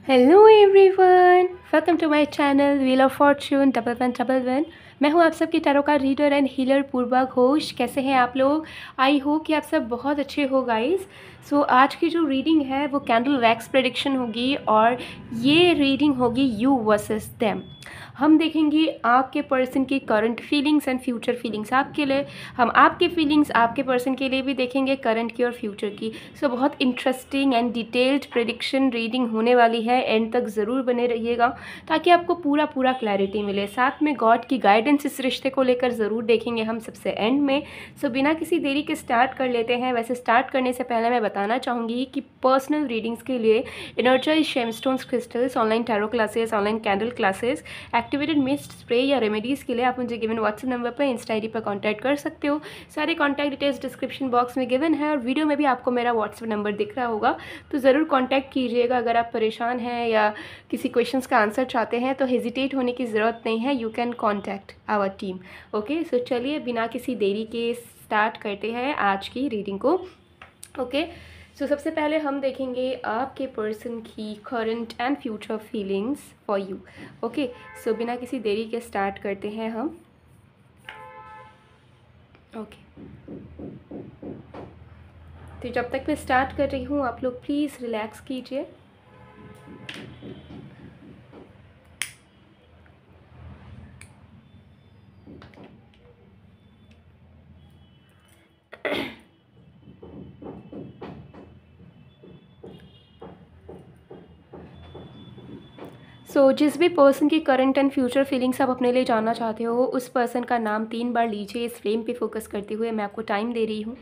Hello everyone, welcome to my channel wheel of fortune double one. मैं हूं आप सबकी टैरो का reader and healer Purva Ghosh. कैसे हैं आप लोग? आई होप कि आप सब बहुत अच्छे हो गाइस। सो आज की जो रीडिंग है वो कैंडल वैक्स प्रेडिक्शन होगी और ये रीडिंग होगी यू वर्सेस देम। हम देखेंगे आपके पर्सन की current feelings and future feelings आपके लिए। हम आपके फीलिंग्स आपके पर्सन के लिए भी देखेंगे, करंट की और फ्यूचर की। सो बहुत interesting and detailed prediction reading होने वाली है। एंड तक ज़रूर बने रहिएगा ताकि आपको पूरा क्लैरिटी मिले। साथ में गॉड की गाइडेंस इस रिश्ते को लेकर ज़रूर देखेंगे हम सबसे एंड में। सो बिना किसी देरी के स्टार्ट कर लेते हैं। वैसे स्टार्ट करने से पहले मैं बताना चाहूँगी कि पर्सनल रीडिंग्स के लिए energise gemstones crystals, online tarot classes, online candle classes, activated mist spray या रेमेडीज़ के लिए आप मुझे गिवन व्हाट्सएप नंबर पर इंस्टा आईडी पर कांटेक्ट कर सकते हो। सारे कांटेक्ट डिटेल्स डिस्क्रिप्शन बॉक्स में गिवन है और वीडियो में भी आपको मेरा व्हाट्सएप नंबर दिख रहा होगा, तो ज़रूर कांटेक्ट कीजिएगा। अगर आप परेशान हैं या किसी क्वेश्चंस का आंसर चाहते हैं तो हेजिटेट होने की ज़रूरत नहीं है, you can contact our team. Okay, so चलिए बिना किसी देरी के स्टार्ट करते हैं आज की रीडिंग को। ओके, सो सबसे पहले हम देखेंगे आपके पर्सन की current and future feelings for you. Okay, so बिना किसी देरी के स्टार्ट करते हैं हम। ओके, तो जब तक मैं स्टार्ट कर रही हूँ आप लोग प्लीज़ रिलैक्स कीजिए। सो जिस भी पर्सन की करंट एंड फ्यूचर फीलिंग्स आप अपने लिए जानना चाहते हो उस पर्सन का नाम 3 बार लीजिए। इस फ्लेम पे फोकस करते हुए मैं आपको टाइम दे रही हूँ।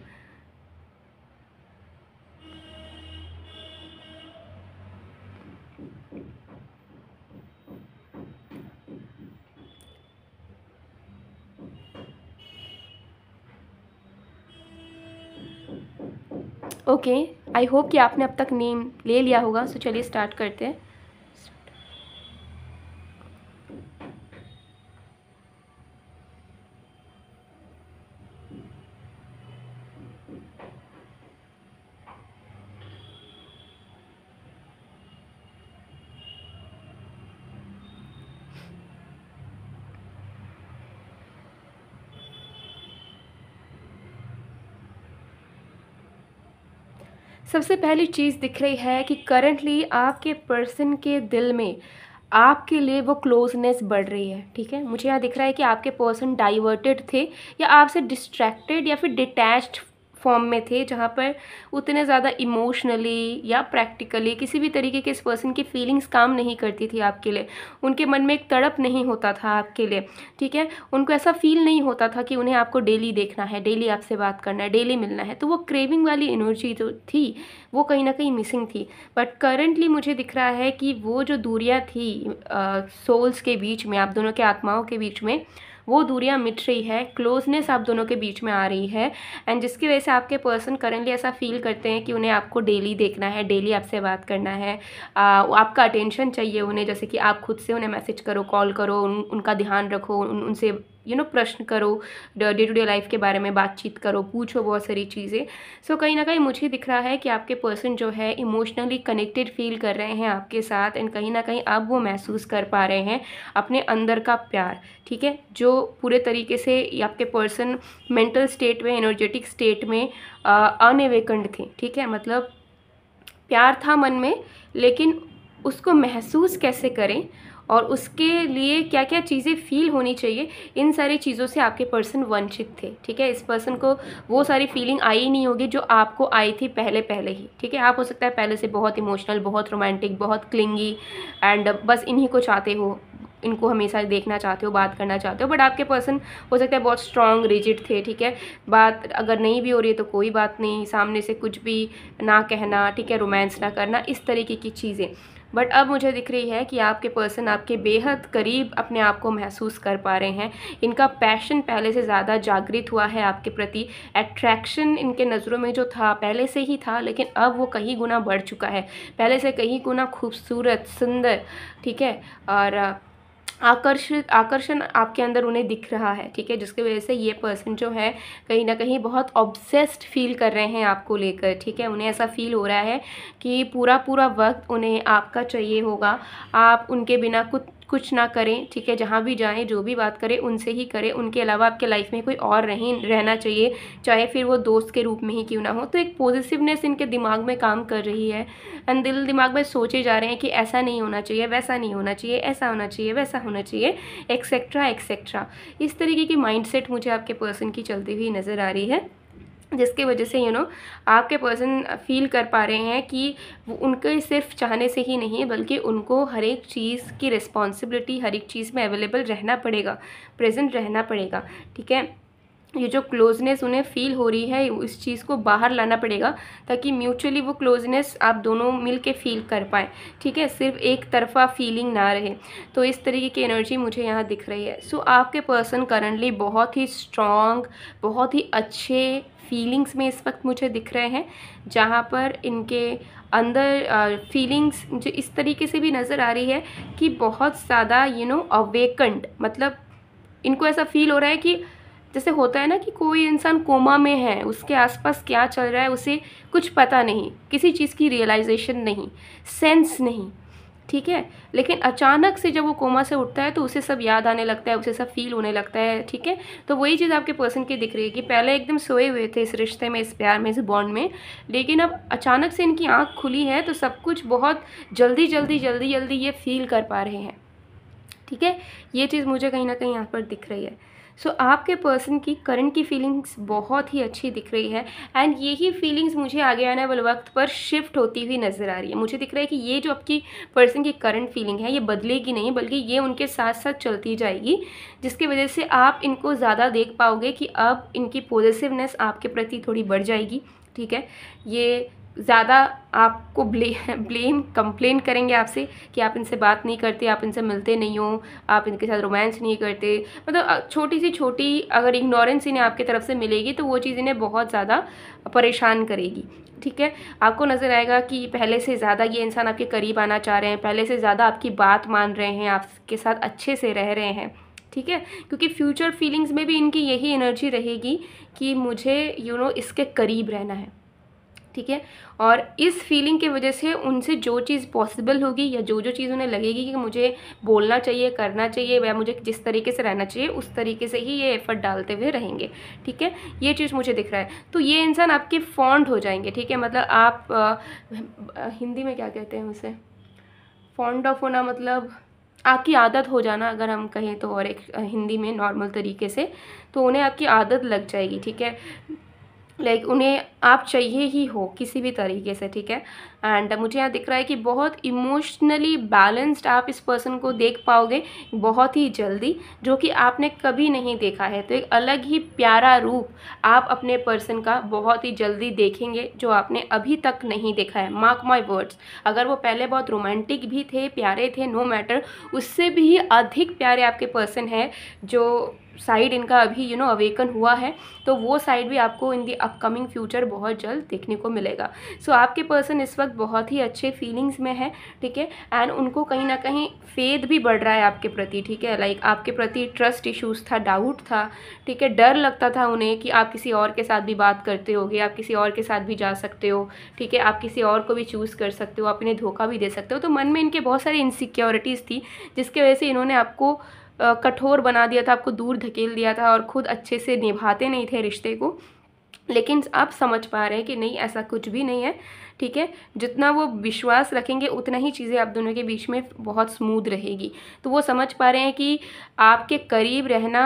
ओके, आई होप कि आपने अब तक नेम ले लिया होगा। सो चलिए स्टार्ट करते हैं। सबसे पहली चीज़ दिख रही है कि करंटली आपके पर्सन के दिल में आपके लिए वो क्लोजनेस बढ़ रही है। ठीक है, मुझे यहाँ दिख रहा है कि आपके पर्सन डाइवर्टेड थे या आपसे डिस्ट्रैक्टेड या फिर डिटैच्ड फॉर्म में थे, जहाँ पर उतने ज़्यादा इमोशनली या प्रैक्टिकली किसी भी तरीके के इस पर्सन की फीलिंग्स काम नहीं करती थी आपके लिए। उनके मन में एक तड़प नहीं होता था आपके लिए। ठीक है, उनको ऐसा फील नहीं होता था कि उन्हें आपको डेली देखना है, डेली आपसे बात करना है, डेली मिलना है। तो वो क्रेविंग वाली एनर्जी जो थी वो कहीं ना कहीं मिसिंग थी। बट करंटली मुझे दिख रहा है कि वो जो दूरियाँ थी सोल्स के बीच में, आप दोनों के आत्माओं के बीच में, वो दूरियां मिट रही है। क्लोजनेस आप दोनों के बीच में आ रही है। एंड जिसकी वजह से आपके पर्सन करंटली ऐसा फील करते हैं कि उन्हें आपको डेली देखना है, डेली आपसे बात करना है, आपका अटेंशन चाहिए उन्हें। जैसे कि आप खुद से उन्हें मैसेज करो, कॉल करो, उनका ध्यान रखो, उनसे प्रश्न करो, डे टू डे लाइफ के बारे में बातचीत करो, पूछो बहुत सारी चीज़ें। सो कहीं ना कहीं मुझे दिख रहा है कि आपके पर्सन जो है इमोशनली कनेक्टेड फील कर रहे हैं आपके साथ। एंड कहीं ना कहीं अब वो महसूस कर पा रहे हैं अपने अंदर का प्यार। ठीक है, जो पूरे तरीके से आपके पर्सन मेंटल स्टेट में, एनर्जेटिक स्टेट में अनएवेकन्ड थे। ठीक है, मतलब प्यार था मन में, लेकिन उसको महसूस कैसे करें और उसके लिए क्या क्या चीज़ें फील होनी चाहिए, इन सारी चीज़ों से आपके पर्सन वंचित थे। ठीक है, इस पर्सन को वो सारी फीलिंग आई ही नहीं होगी जो आपको आई थी पहले पहले ही। ठीक है, आप हो सकता है पहले से बहुत इमोशनल, बहुत रोमांटिक, बहुत क्लिंगी एंड बस इन्हीं को चाहते हो, इनको हमेशा देखना चाहते हो, बात करना चाहते हो। बट आपके पर्सन हो सकता है बहुत स्ट्रॉन्ग, रिजिड थे। ठीक है, बात अगर नहीं भी हो रही है तो कोई बात नहीं, सामने से कुछ भी ना कहना, ठीक है, रोमांस ना करना, इस तरीके की चीज़ें। बट अब मुझे दिख रही है कि आपके पर्सन आपके बेहद करीब अपने आप को महसूस कर पा रहे हैं। इनका पैशन पहले से ज़्यादा जागृत हुआ है आपके प्रति। अट्रैक्शन इनके नज़रों में जो था पहले से ही था, लेकिन अब वो कहीं गुना बढ़ चुका है, पहले से कहीं गुना खूबसूरत, सुंदर। ठीक है, और आकर्षण आपके अंदर उन्हें दिख रहा है, ठीक है, जिसकी वजह से ये पर्सन जो है कहीं ना कहीं बहुत ऑब्सेस्ड फील कर रहे हैं आपको लेकर, ठीक है। उन्हें ऐसा फील हो रहा है कि पूरा पूरा वक्त उन्हें आपका चाहिए होगा, आप उनके बिना कुछ ना करें, ठीक है। जहाँ भी जाएं, जो भी बात करें उनसे ही करें, उनके अलावा आपके लाइफ में कोई और नहीं रहना चाहिए, चाहे फिर वो दोस्त के रूप में ही क्यों ना हो। तो एक पॉजिटिवनेस इनके दिमाग में काम कर रही है, एंड दिल दिमाग में सोचे जा रहे हैं कि ऐसा नहीं होना चाहिए, वैसा नहीं होना चाहिए, ऐसा होना चाहिए, वैसा होना चाहिए, एक्सेट्रा एक्सेट्रा। इस तरीके की माइंडसेट मुझे आपके पर्सन की चलती हुई नज़र आ रही है, जिसके वजह से आपके पर्सन फील कर पा रहे हैं कि वो उनके सिर्फ चाहने से ही नहीं, बल्कि उनको हर एक चीज़ की रिस्पॉन्सिबिलिटी, हर एक चीज़ में अवेलेबल रहना पड़ेगा, प्रेजेंट रहना पड़ेगा, ठीक है। ये जो क्लोजनेस उन्हें फील हो रही है, इस चीज़ को बाहर लाना पड़ेगा, ताकि म्यूचुअली वो क्लोजनेस आप दोनों मिल के फील कर पाएँ, ठीक है, सिर्फ एक तरफा फीलिंग ना रहे। तो इस तरीके की एनर्जी मुझे यहाँ दिख रही है। सो आपके पर्सन करंटली बहुत ही स्ट्रॉन्ग, बहुत ही अच्छे फीलिंग्स में इस वक्त मुझे दिख रहे हैं, जहाँ पर इनके अंदर फीलिंग्स मुझे इस तरीके से भी नज़र आ रही है कि बहुत ज़्यादा अवेकंड, मतलब इनको ऐसा फील हो रहा है कि जैसे होता है ना कि कोई इंसान कोमा में है, उसके आसपास क्या चल रहा है उसे कुछ पता नहीं, किसी चीज़ की रियलाइजेशन नहीं, सेंस नहीं, ठीक है। लेकिन अचानक से जब वो कोमा से उठता है तो उसे सब याद आने लगता है, उसे सब फील होने लगता है, ठीक है। तो वही चीज़ आपके पर्सन की दिख रही है कि पहले एकदम सोए हुए थे इस रिश्ते में, इस प्यार में, इस बॉन्ड में, लेकिन अब अचानक से इनकी आँख खुली है तो सब कुछ बहुत जल्दी जल्दी जल्दी जल्दी ये फील कर पा रहे हैं, ठीक है। ये चीज़ मुझे कहीं ना कहीं यहाँ पर दिख रही है। सो आपके पर्सन की करंट की फीलिंग्स बहुत ही अच्छी दिख रही है, एंड यही फीलिंग्स मुझे आगे आने वाले वक्त पर शिफ्ट होती हुई नज़र आ रही है। मुझे दिख रहा है कि ये जो आपकी पर्सन की करंट फीलिंग है, ये बदलेगी नहीं, बल्कि ये उनके साथ साथ चलती जाएगी, जिसकी वजह से आप इनको ज़्यादा देख पाओगे कि अब इनकी पॉजिटिवनेस आपके प्रति थोड़ी बढ़ जाएगी, ठीक है। ये ज़्यादा आपको ब्लेम कंप्लेन करेंगे आपसे कि आप इनसे बात नहीं करते, आप इनसे मिलते नहीं हो, आप इनके साथ रोमांस नहीं करते, मतलब छोटी सी छोटी अगर इग्नोरेंस इन्हें आपकी तरफ से मिलेगी तो वो चीज़ इन्हें बहुत ज़्यादा परेशान करेगी, ठीक है। आपको नज़र आएगा कि पहले से ज़्यादा ये इंसान आपके करीब आना चाह रहे हैं, पहले से ज़्यादा आपकी बात मान रहे हैं, आपके साथ अच्छे से रह रहे हैं, ठीक है। क्योंकि फ्यूचर फीलिंग्स में भी इनकी यही एनर्जी रहेगी कि मुझे इसके करीब रहना है, ठीक है। और इस फीलिंग की वजह से उनसे जो चीज़ पॉसिबल होगी या जो जो चीज़ उन्हें लगेगी कि मुझे बोलना चाहिए, करना चाहिए, या मुझे जिस तरीके से रहना चाहिए उस तरीके से ही ये एफर्ट डालते हुए रहेंगे, ठीक है। ये चीज़ मुझे दिख रहा है। तो ये इंसान आपके फॉन्ड हो जाएंगे, ठीक है। मतलब आप हिंदी में क्या कहते हैं उसे, फॉन्ड ऑफ होना, मतलब आपकी आदत हो जाना अगर हम कहें तो, और एक हिंदी में नॉर्मल तरीके से, तो उन्हें आपकी आदत लग जाएगी, ठीक है। लाइक उन्हें आप चाहिए ही हो किसी भी तरीके से, ठीक है। एंड मुझे यहाँ दिख रहा है कि बहुत इमोशनली बैलेंस्ड आप इस पर्सन को देख पाओगे बहुत ही जल्दी, जो कि आपने कभी नहीं देखा है। तो एक अलग ही प्यारा रूप आप अपने पर्सन का बहुत ही जल्दी देखेंगे, जो आपने अभी तक नहीं देखा है। मार्क माय वर्ड्स, अगर वो पहले बहुत रोमांटिक भी थे, प्यारे थे, नो मैटर, उससे भी अधिक प्यारे आपके पर्सन है जो साइड इनका अभी अवेकन हुआ है, तो वो साइड भी आपको इन दी अपकमिंग फ्यूचर बहुत जल्द देखने को मिलेगा। सो आपके पर्सन इस वक्त बहुत ही अच्छे फीलिंग्स में है, ठीक है। एंड उनको कहीं ना कहीं फेथ भी बढ़ रहा है आपके प्रति, ठीक है। लाइक आपके प्रति ट्रस्ट इश्यूज था, डाउट था, ठीक है। डर लगता था उन्हें कि आप किसी और के साथ भी बात करते होगे, आप किसी और के साथ भी जा सकते हो, ठीक है, आप किसी और को भी चूज़ कर सकते हो, आप इन्हें धोखा भी दे सकते हो। तो मन में इनके बहुत सारी इनसिक्योरिटीज़ थी, जिसकी वजह से इन्होंने आपको कठोर बना दिया था, आपको दूर धकेल दिया था, और खुद अच्छे से निभाते नहीं थे रिश्ते को। लेकिन आप समझ पा रहे हैं कि नहीं, ऐसा कुछ भी नहीं है, ठीक है। जितना वो विश्वास रखेंगे उतना ही चीज़ें आप दोनों के बीच में बहुत स्मूथ रहेगी। तो वो समझ पा रहे हैं कि आपके करीब रहना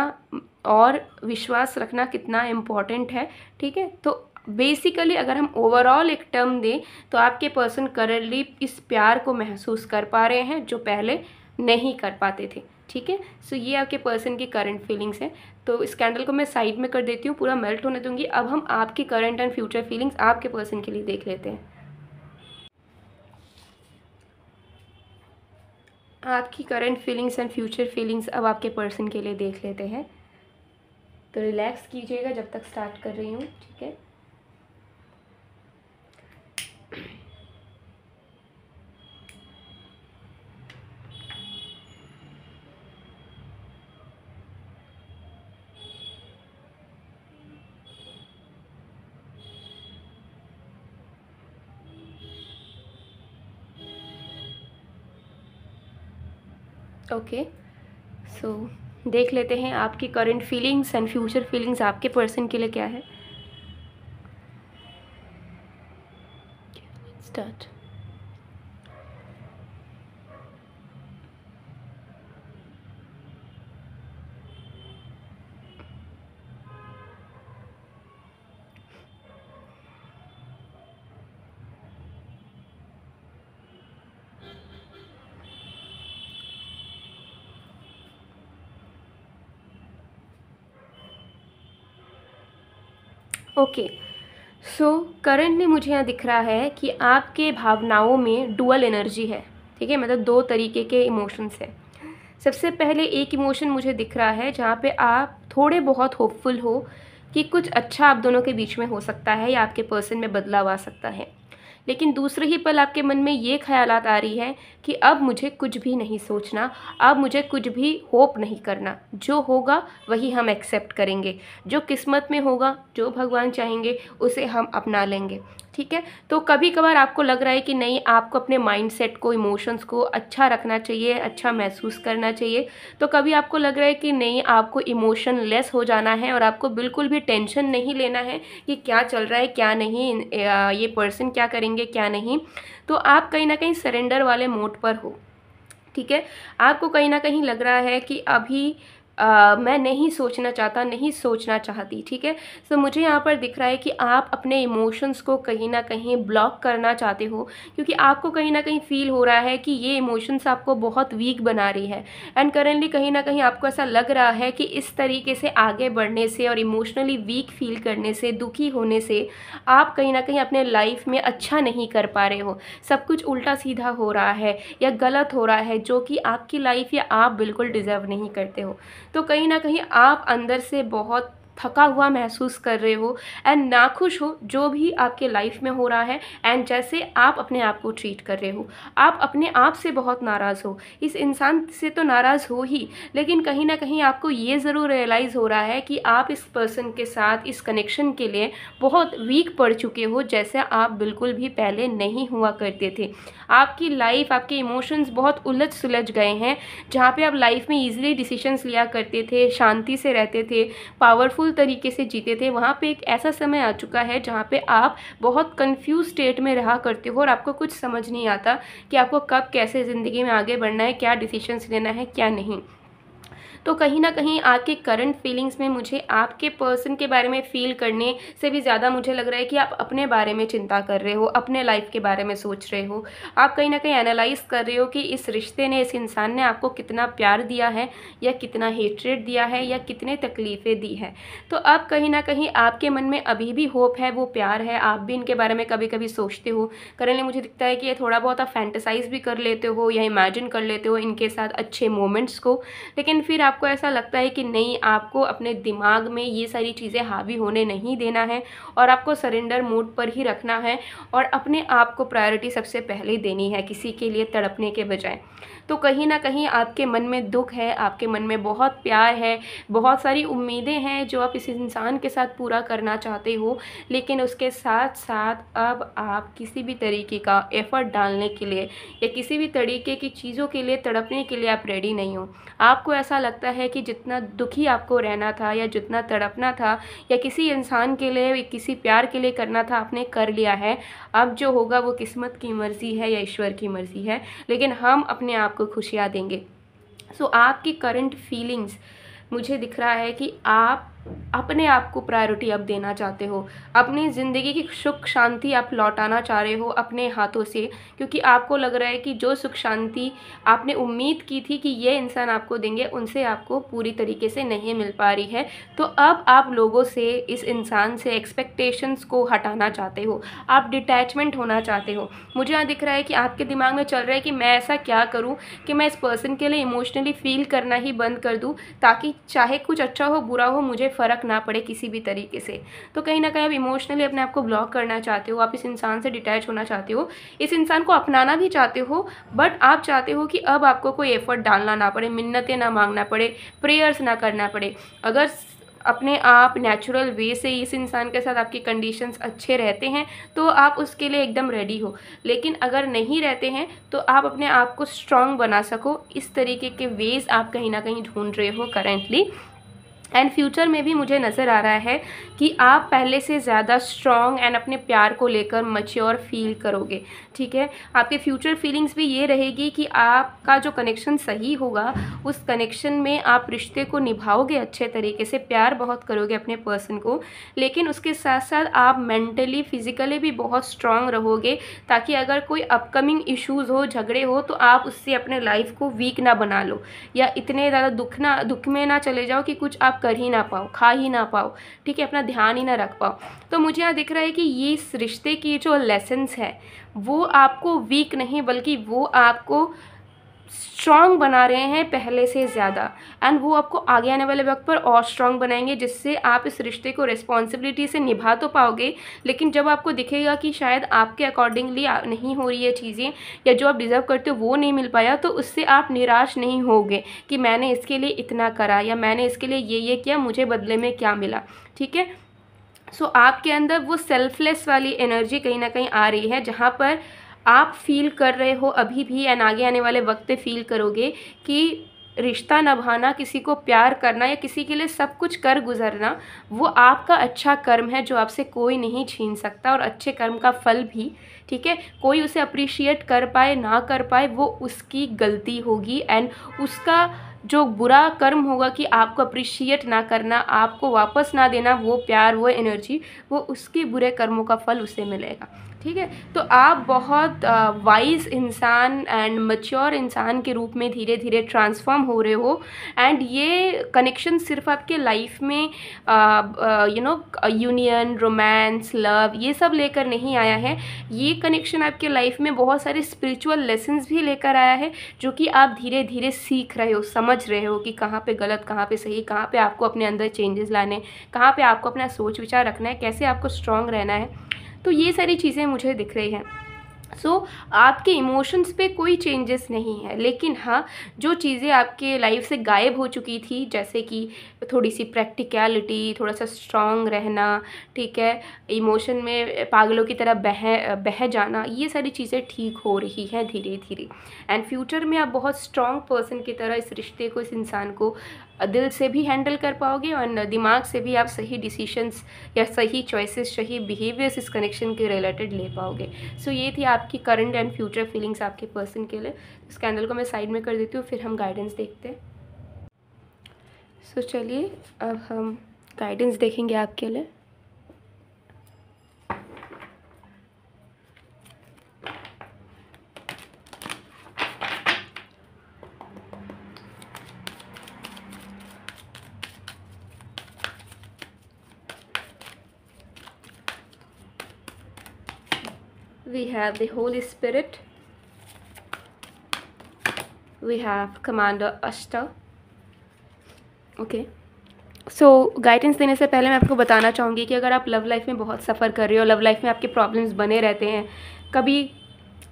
और विश्वास रखना कितना इम्पॉर्टेंट है, ठीक है। तो बेसिकली अगर हम ओवरऑल एक टर्म दें तो आपके पर्सन करंटली इस प्यार को महसूस कर पा रहे हैं जो पहले नहीं कर पाते थे, ठीक है। सो ये आपके पर्सन की करंट फीलिंग्स है। तो इस कैंडल को मैं साइड में कर देती हूँ, पूरा मेल्ट होने दूंगी। अब हम आपकी करंट एंड फ्यूचर फीलिंग्स आपके पर्सन के लिए देख लेते हैं। आपकी current feelings and future feelings अब आपके पर्सन के लिए देख लेते हैं। तो रिलैक्स कीजिएगा जब तक स्टार्ट कर रही हूँ, ठीक है। ओके, सो देख लेते हैं आपकी current feelings and future feelings आपके पर्सन के लिए क्या है। स्टार्ट। ओके, सो करंटली मुझे यहाँ दिख रहा है कि आपके भावनाओं में डुअल एनर्जी है। ठीक है, मतलब दो तरीके के इमोशंस हैं। सबसे पहले एक इमोशन मुझे दिख रहा है जहाँ पे आप थोड़े बहुत होपफुल हो कि कुछ अच्छा आप दोनों के बीच में हो सकता है या आपके पर्सन में बदलाव आ सकता है। लेकिन दूसरे ही पल आपके मन में ये ख्यालात आ रही है कि अब मुझे कुछ भी नहीं सोचना, अब मुझे कुछ भी होप नहीं करना, जो होगा वही हम एक्सेप्ट करेंगे, जो किस्मत में होगा, जो भगवान चाहेंगे उसे हम अपना लेंगे। ठीक है, तो कभी कभार आपको लग रहा है कि नहीं, आपको अपने माइंडसेट को, इमोशंस को अच्छा रखना चाहिए, अच्छा महसूस करना चाहिए। तो कभी आपको लग रहा है कि नहीं, आपको इमोशन लेस हो जाना है और आपको बिल्कुल भी टेंशन नहीं लेना है कि क्या चल रहा है क्या नहीं, ये पर्सन क्या करेंगे क्या नहीं। तो आप कहीं ना कहीं सरेंडर वाले मोड पर हो। ठीक है, आपको कहीं ना कहीं लग रहा है कि अभी मैं नहीं सोचना चाहता, नहीं सोचना चाहती। ठीक है, तो मुझे यहाँ पर दिख रहा है कि आप अपने इमोशंस को कहीं ना कहीं ब्लॉक करना चाहते हो, क्योंकि आपको कहीं ना कहीं फील हो रहा है कि ये इमोशंस आपको बहुत वीक बना रही है। एंड करेंटली कहीं ना कहीं आपको ऐसा लग रहा है कि इस तरीके से आगे बढ़ने से और इमोशनली वीक फील करने से, दुखी होने से आप कहीं ना कहीं अपने लाइफ में अच्छा नहीं कर पा रहे हो। सब कुछ उल्टा सीधा हो रहा है या गलत हो रहा है, जो कि आपकी लाइफ या आप बिल्कुल डिज़र्व नहीं करते हो। तो कहीं ना कहीं आप अंदर से बहुत थका हुआ महसूस कर रहे हो एंड नाखुश हो जो भी आपके लाइफ में हो रहा है, एंड जैसे आप अपने आप को ट्रीट कर रहे हो। आप अपने आप से बहुत नाराज़ हो, इस इंसान से तो नाराज़ हो ही, लेकिन कहीं ना कहीं आपको ये ज़रूर रियलाइज़ हो रहा है कि आप इस पर्सन के साथ इस कनेक्शन के लिए बहुत वीक पड़ चुके हो, जैसे आप बिल्कुल भी पहले नहीं हुआ करते थे। आपकी लाइफ, आपके इमोशंस बहुत उलझ सुलझ गए हैं। जहाँ पे आप लाइफ में ईजिली डिसीजंस लिया करते थे, शांति से रहते थे, पावरफुल तरीके से जीते थे, वहाँ पे एक ऐसा समय आ चुका है जहाँ पे आप बहुत कंफ्यूज स्टेट में रहा करते हो और आपको कुछ समझ नहीं आता कि आपको कब कैसे ज़िंदगी में आगे बढ़ना है, क्या डिसीजंस लेना है क्या नहीं। तो कहीं ना कहीं आपके करंट फीलिंग्स में मुझे आपके पर्सन के बारे में फील करने से भी ज़्यादा मुझे लग रहा है कि आप अपने बारे में चिंता कर रहे हो, अपने लाइफ के बारे में सोच रहे हो। आप कहीं ना कहीं एनालाइज कर रहे हो कि इस रिश्ते ने, इस इंसान ने आपको कितना प्यार दिया है या कितना हेट्रेड दिया है या कितने तकलीफ़ें दी है। तो अब कहीं ना कहीं आपके मन में अभी भी होप है, वो प्यार है, आप भी इनके बारे में कभी कभी सोचते हो। करेंटली मुझे दिखता है कि ये थोड़ा बहुत आप फैंटेसाइज भी कर लेते हो या इमेजिन कर लेते हो इनके साथ अच्छे मोमेंट्स को, लेकिन फिर आपको ऐसा लगता है कि नहीं, आपको अपने दिमाग में ये सारी चीज़ें हावी होने नहीं देना है और आपको सरेंडर मोड पर ही रखना है और अपने आप को प्रायोरिटी सबसे पहले देनी है, किसी के लिए तड़पने के बजाय। तो कहीं ना कहीं आपके मन में दुख है, आपके मन में बहुत प्यार है, बहुत सारी उम्मीदें हैं जो आप इस इंसान के साथ पूरा करना चाहते हो, लेकिन उसके साथ साथ अब आप किसी भी तरीके का एफ़र्ट डालने के लिए या किसी भी तरीके की चीज़ों के लिए तड़पने के लिए आप रेडी नहीं हो। आपको ऐसा लगता है कि जितना दुखी आपको रहना था या जितना तड़पना था या किसी इंसान के लिए, किसी प्यार के लिए करना था, आपने कर लिया है। अब जो होगा वो किस्मत की मर्ज़ी है या ईश्वर की मर्ज़ी है, लेकिन हम अपने आप को खुशियाँ देंगे। सो आपकी करंट फीलिंग्स मुझे दिख रहा है कि आप अपने आप को प्रायोरिटी अब देना चाहते हो, अपनी ज़िंदगी की सुख शांति आप लौटाना चाह रहे हो अपने हाथों से, क्योंकि आपको लग रहा है कि जो सुख शांति आपने उम्मीद की थी कि ये इंसान आपको देंगे, उनसे आपको पूरी तरीके से नहीं मिल पा रही है। तो अब आप लोगों से, इस इंसान से एक्सपेक्टेशंस को हटाना चाहते हो, आप डिटैचमेंट होना चाहते हो। मुझे यहाँ दिख रहा है कि आपके दिमाग में चल रहा है कि मैं ऐसा क्या करूँ कि मैं इस पर्सन के लिए इमोशनली फील करना ही बंद कर दूँ, ताकि चाहे कुछ अच्छा हो बुरा हो मुझे फ़र्क ना पड़े किसी भी तरीके से। तो कहीं ना कहीं आप इमोशनली अपने आप को ब्लॉक करना चाहते हो, आप इस इंसान से डिटैच होना चाहते हो, इस इंसान को अपनाना भी चाहते हो, बट आप चाहते हो कि अब आपको कोई एफर्ट डालना ना पड़े, मिन्नतें ना मांगना पड़े, प्रेयर्स ना करना पड़े। अगर अपने आप नेचुरल वे से इस इंसान के साथ आपके कंडीशंस अच्छे रहते हैं तो आप उसके लिए एकदम रेडी हो। लेकिन अगर नहीं रहते हैं तो आप अपने आप को स्ट्रॉन्ग बना सको, इस तरीके के वेज आप कहीं ना कहीं ढूंढ रहे हो करेंटली। एंड फ्यूचर में भी मुझे नज़र आ रहा है कि आप पहले से ज़्यादा स्ट्रॉन्ग एंड अपने प्यार को लेकर मैच्योर फील करोगे, ठीक है। आपके फ्यूचर फीलिंग्स भी ये रहेगी कि आपका जो कनेक्शन सही होगा उस कनेक्शन में आप रिश्ते को निभाओगे अच्छे तरीके से, प्यार बहुत करोगे अपने पर्सन को, लेकिन उसके साथ साथ आप मेंटली फिजिकली भी बहुत स्ट्रॉन्ग रहोगे, ताकि अगर कोई अपकमिंग इश्यूज़ हो, झगड़े हो, तो आप उससे अपने लाइफ को वीक ना बना लो या इतने ज़्यादा दुख में ना चले जाओ कि कुछ आप कर ही ना पाओ, खा ही ना पाओ, ठीक है, अपना ध्यान ही ना रख पाओ। तो मुझे यहाँ दिख रहा है कि ये इस रिश्ते की जो लेसन्स है वो आपको वीक नहीं बल्कि वो आपको स्ट्रॉन्ग बना रहे हैं पहले से ज़्यादा, एंड वो आपको आगे आने वाले वक्त पर और स्ट्रॉन्ग बनाएंगे, जिससे आप इस रिश्ते को रिस्पॉन्सिबिलिटी से निभा तो पाओगे, लेकिन जब आपको दिखेगा कि शायद आपके अकॉर्डिंगली नहीं हो रही है चीज़ें या जो आप डिज़र्व करते हो वो नहीं मिल पाया, तो उससे आप निराश नहीं होगे कि मैंने इसके लिए इतना करा या मैंने इसके लिए ये किया, मुझे बदले में क्या मिला, ठीक है। सो आपके अंदर वो सेल्फलेस वाली एनर्जी कहीं ना कहीं आ रही है, जहाँ पर आप फील कर रहे हो अभी भी एंड आगे आने वाले वक्त पे फील करोगे कि रिश्ता निभाना, किसी को प्यार करना या किसी के लिए सब कुछ कर गुजरना, वो आपका अच्छा कर्म है जो आपसे कोई नहीं छीन सकता, और अच्छे कर्म का फल भी, ठीक है, कोई उसे अप्रिशिएट कर पाए ना कर पाए वो उसकी गलती होगी, एंड उसका जो बुरा कर्म होगा कि आपको अप्रिशिएट ना करना, आपको वापस ना देना वो प्यार, वो एनर्जी, वो उसके बुरे कर्मों का फल उसे मिलेगा, ठीक है। तो आप बहुत वाइज इंसान एंड मैच्योर इंसान के रूप में धीरे धीरे ट्रांसफॉर्म हो रहे हो, एंड ये कनेक्शन सिर्फ आपके लाइफ में यूनियन, रोमांस, लव ये सब लेकर नहीं आया है, ये कनेक्शन आपके लाइफ में बहुत सारे स्पिरिचुअल लेसन्स भी लेकर आया है, जो कि आप धीरे धीरे सीख रहे हो, समझ रहे हो कि कहाँ पे गलत, कहाँ पे सही, कहाँ पे आपको अपने अंदर चेंजेस लाने, कहाँ पे आपको अपना सोच विचार रखना है, कैसे आपको स्ट्रॉन्ग रहना है। तो ये सारी चीज़ें मुझे दिख रही हैं। आपके इमोशंस पे कोई चेंजेस नहीं है, लेकिन हाँ, जो चीज़ें आपके लाइफ से गायब हो चुकी थी, जैसे कि थोड़ी सी प्रैक्टिकलिटी, थोड़ा सा स्ट्रॉन्ग रहना, ठीक है, इमोशन में पागलों की तरह बह जाना, ये सारी चीज़ें ठीक हो रही हैं धीरे धीरे, एंड फ्यूचर में आप बहुत स्ट्रॉन्ग पर्सन की तरह इस रिश्ते को, इस इंसान को दिल से भी हैंडल कर पाओगे और दिमाग से भी आप सही डिसीशंस या सही चॉइसेस, सही बिहेवियर्स इस कनेक्शन के रिलेटेड ले पाओगे। सो ये थी आपकी करंट एंड फ्यूचर फीलिंग्स आपके पर्सन के लिए। इस कैंडल को मैं साइड में कर देती हूँ, फिर हम गाइडेंस देखते हैं। सो चलिए अब हम गाइडेंस देखेंगे आपके लिए। We have the Holy Spirit, we have Commander Ashta. Okay, so guidance देने से पहले मैं आपको बताना चाहूँगी कि अगर आप लव लाइफ में बहुत सफ़र कर रहे हो, लव लाइफ में आपके प्रॉब्लम्स बने रहते हैं, कभी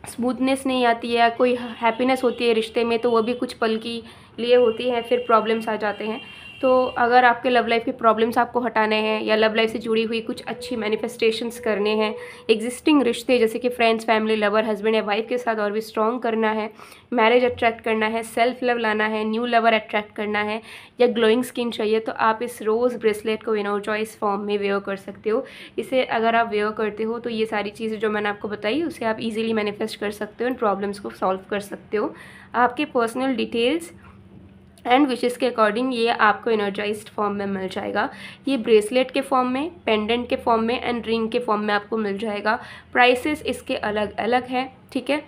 स्मूथनेस नहीं आती है, कोई हैप्पीनेस होती है रिश्ते में तो वो भी कुछ पल की लिए होती है, फिर प्रॉब्लम्स आ जाते हैं। तो अगर आपके लव लाइफ के प्रॉब्लम्स आपको हटाने हैं या लव लाइफ से जुड़ी हुई कुछ अच्छी मैनिफेस्टेशंस करने हैं, एग्जिस्टिंग रिश्ते जैसे कि फ्रेंड्स, फैमिली, लवर, हस्बैंड या वाइफ के साथ और भी स्ट्रॉन्ग करना है, मैरिज अट्रैक्ट करना है, सेल्फ लव लाना है, न्यू लवर अट्रैक्ट करना है, या ग्लोइंग स्किन चाहिए, तो आप इस रोज़ ब्रेसलेट को इनर चॉइस फॉर्म में वेयर कर सकते हो। इसे अगर आप वेयर करते हो तो ये सारी चीज़ें जो मैंने आपको बताई उसे आप इजीली मैनिफेस्ट कर सकते हो, इन प्रॉब्लम्स को सॉल्व कर सकते हो। आपके पर्सनल डिटेल्स एंड विशेस के अकॉर्डिंग ये आपको एनर्जाइज्ड फॉर्म में मिल जाएगा। ये ब्रेसलेट के फॉर्म में, पेंडेंट के फॉर्म में एंड रिंग के फॉर्म में आपको मिल जाएगा। प्राइसेस इसके अलग अलग हैं, ठीक है।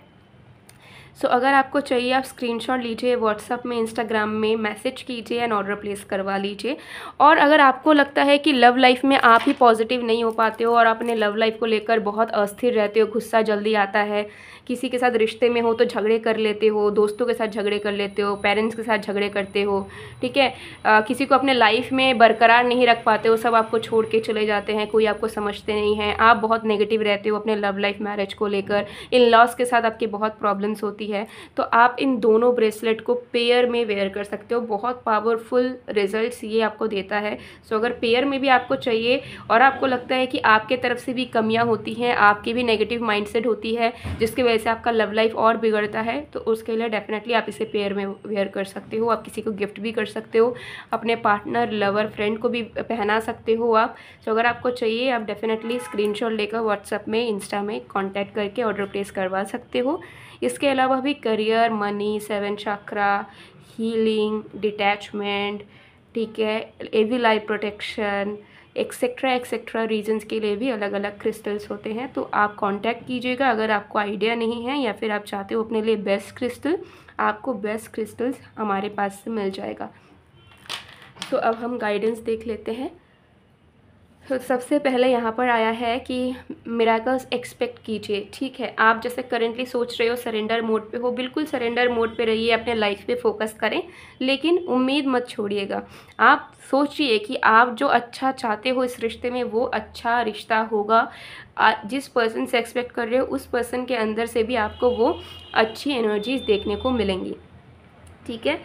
सो अगर आपको चाहिए आप स्क्रीनशॉट लीजिए, व्हाट्सअप में, इंस्टाग्राम में मैसेज कीजिए एंड ऑर्डर प्लेस करवा लीजिए। और अगर आपको लगता है कि लव लाइफ में आप ही पॉजिटिव नहीं हो पाते हो और अपने लव लाइफ को लेकर बहुत अस्थिर रहते हो, गुस्सा जल्दी आता है, किसी के साथ रिश्ते में हो तो झगड़े कर लेते हो, दोस्तों के साथ झगड़े कर लेते हो, पेरेंट्स के साथ झगड़े करते हो, ठीक है, किसी को अपने लाइफ में बरकरार नहीं रख पाते हो, सब आपको छोड़ के चले जाते हैं, कोई आपको समझते नहीं है, आप बहुत नेगेटिव रहते हो अपने लव लाइफ, मैरिज को लेकर, इन लॉस के साथ आपकी बहुत प्रॉब्लम्स होती है, तो आप इन दोनों ब्रेसलेट को पेयर में वेयर कर सकते हो। बहुत पावरफुल रिजल्ट्स ये आपको देता है। सो अगर पेयर में भी आपको चाहिए और आपको लगता है कि आपके तरफ से भी कमियां होती हैं, आपकी भी नेगेटिव माइंडसेट होती है जिसकी वजह से आपका लव लाइफ और बिगड़ता है, तो उसके लिए डेफिनेटली आप इसे पेयर में वेयर कर सकते हो। आप किसी को गिफ्ट भी कर सकते हो, अपने पार्टनर, लवर, फ्रेंड को भी पहना सकते हो आप। तो अगर आपको चाहिए आप डेफिनेटली स्क्रीनशॉट लेकर व्हाट्सएप में, इंस्टा में कांटेक्ट करके ऑर्डर प्लेस करवा सकते हो। इसके अलावा भी career, money, 7 chakra, healing, detachment, ठीक है, evil eye protection, etcetera reasons के लिए भी अलग अलग क्रिस्टल्स होते हैं। तो आप कांटेक्ट कीजिएगा अगर आपको आइडिया नहीं है या फिर आप चाहते हो अपने लिए बेस्ट क्रिस्टल, आपको बेस्ट क्रिस्टल्स हमारे पास से मिल जाएगा। तो अब हम गाइडेंस देख लेते हैं। तो सबसे पहले यहाँ पर आया है कि मिरेकल्स एक्सपेक्ट कीजिए, ठीक है। आप जैसे करेंटली सोच रहे हो सरेंडर मोड पे हो, बिल्कुल सरेंडर मोड पे रहिए, अपने लाइफ पे फोकस करें, लेकिन उम्मीद मत छोड़िएगा। आप सोचिए कि आप जो अच्छा चाहते हो इस रिश्ते में वो अच्छा रिश्ता होगा। जिस पर्सन से एक्सपेक्ट कर रहे हो उस पर्सन के अंदर से भी आपको वो अच्छी एनर्जीज देखने को मिलेंगी, ठीक है।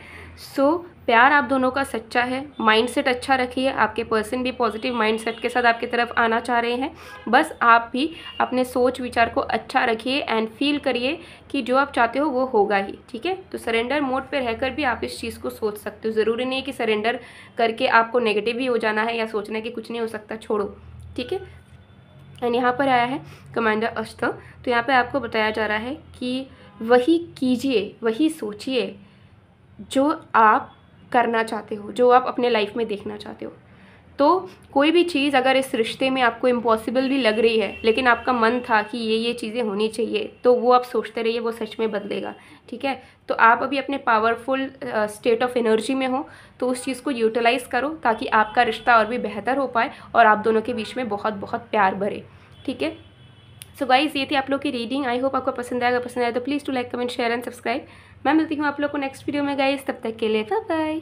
सो प्यार आप दोनों का सच्चा है, माइंडसेट अच्छा रखिए, आपके पर्सन भी पॉजिटिव माइंडसेट के साथ आपकी तरफ आना चाह रहे हैं। बस आप भी अपने सोच विचार को अच्छा रखिए एंड फील करिए कि जो आप चाहते हो वो होगा ही, ठीक है। तो सरेंडर मोड पे रहकर भी आप इस चीज़ को सोच सकते हो। ज़रूरी नहीं है कि सरेंडर करके आपको नेगेटिव ही हो जाना है या सोचना है कि कुछ नहीं हो सकता, छोड़ो, ठीक है। एंड यहाँ पर आया है कमांडर अस्त्र। तो यहाँ पर आपको बताया जा रहा है कि वही कीजिए, वही सोचिए जो आप करना चाहते हो, जो आप अपने लाइफ में देखना चाहते हो। तो कोई भी चीज़ अगर इस रिश्ते में आपको इम्पॉसिबल भी लग रही है, लेकिन आपका मन था कि ये चीज़ें होनी चाहिए, तो वो आप सोचते रहिए, वो सच में बदलेगा, ठीक है। तो आप अभी अपने पावरफुल स्टेट ऑफ एनर्जी में हो, तो उस चीज़ को यूटिलाइज़ करो ताकि आपका रिश्ता और भी बेहतर हो पाए और आप दोनों के बीच में बहुत बहुत प्यार भरे, ठीक है। सो गाइज़, ये थी आप लोग की रीडिंग। आई होप आपको पसंद आएगा। पसंद आया तो please to like, comment, share and subscribe. मैं मिलती हूँ आप लोग को नेक्स्ट वीडियो में गाइज़, तब तक के लिए बाय बाय।